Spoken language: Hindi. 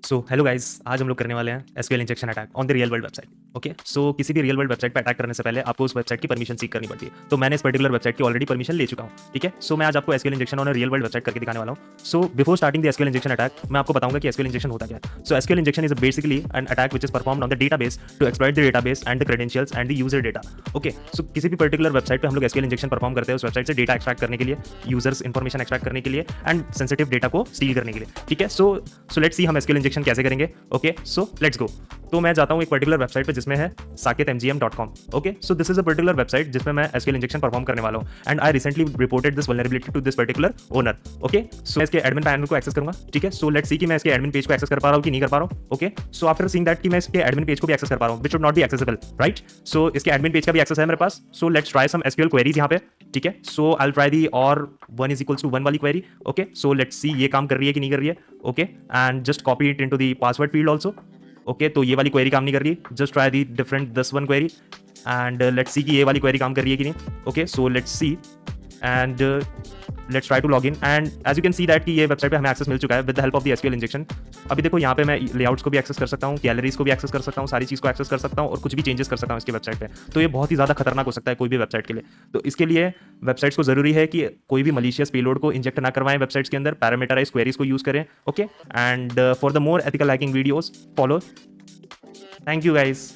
सो हेलो गाइस, आज हम लोग करने वाले हैं SQL injection attack on the real world website. Okay, so किसी भी रियल वर्ल्ड वेबसाइट पे अटैक करने से पहले आपको उस वेबसाइट की परमिशन सीक करनी पड़ती है। तो मैंने इस पर्टिकुलर वेबसाइट की ऑलरेडी परमिशन ले चुका हूँ। ठीक है, सो मैं आज आपको SQL injection on real world website करके दिखाने वाला हूँ। So before starting the SQL injection attack, मैं आपको बताऊंगा कि एसक्यूएल इंजेक्शन होता क्या है। So SQL injection is basically an attack which is performed on the database to exploit the database and the credentials and the user data. Okay, so किसी भी पर्टिकुलर वेबसाइट पे हम लोग एसक्यूएल इंजेक्शन परफॉर्म करते हैं उस वेबसाइट से डेटा एक्सट्रैक्ट करने के लिए, यूजर्स इन्फॉर्मेशन एक्सट्रैक्ट करने के लिए एंड सेंसिटिव डेटा को स्टील करने के लिए। ठीक है, सो लेट्स सी हम एसक्यूएल इंजेक्शन कैसे करेंगे। Okay, so let's go. तो मैं जाता हूँ एक पर्टिकुलर वेबसाइट पे जिसमें है sakitmgm.com। Okay, so this is a particular website जिसमें मैं एसक्यूएल इंजेक्शन परफॉर्म करने वाला हूँ and I recently reported this vulnerability to this particular owner. Okay, so मैं इसके एडमिन पैनल को एक्सेस करूंगा। ठीक है, सो लेट्स सी कि मैं इसके एडमिन पेज को एक्सेस कर पा रहा हूँ कि नहीं कर पा रहा हूँ। Okay, so after seeing that कि मैं इसके एडमिन पेज को भी एक्सेस कर पा रहा हूँ, which would not be accessible, right. So इसके एडमिन पेज का भी एक्सेस है मेरे पास। So let's try some SQL queries यहाँ पे। ठीक है, सो आई विल ट्राई दी और 1 इज इक्वल्स टू 1 वाली क्वेरी। ओके, सो लेट्स सी ये काम कर रही है कि नहीं कर रही है। Okay, and just copy it into the password field also. Okay, तो ये वाली क्वेरी काम नहीं कर रही, just try the different this one query and let's see कि ये वाली क्वेरी काम कर रही है कि नहीं। Okay, so let's see and let's try to log in and as you can see that कि ये वेबसाइट पे हमें एक्सेस मिल चुका है with the help of the SQL injection. अभी देखो यहाँ पे मैं लेआउट्स को भी एक्सेस कर सकता हूँ, गैलरीज को भी एक्सेस कर सकता हूँ, सारी चीज़ को एक्सेस कर सकता हूँ और कुछ भी चेंजेस कर सकता हूँ इसकी वेबसाइट पे। तो ये बहुत ही ज़्यादा खतरनाक हो सकता है कोई भी वेबसाइट के लिए। तो इसके लिए वेबसाइट्स को जरूरी है कि कोई भी मलिशियस पेलोड को इंजेक्ट ना करवाएं वेबसाइट्स के अंदर, पैरामीटराइज क्वेरीज को यूज करें। Okay, and for the more ethical hacking videos follow. Thank you guys.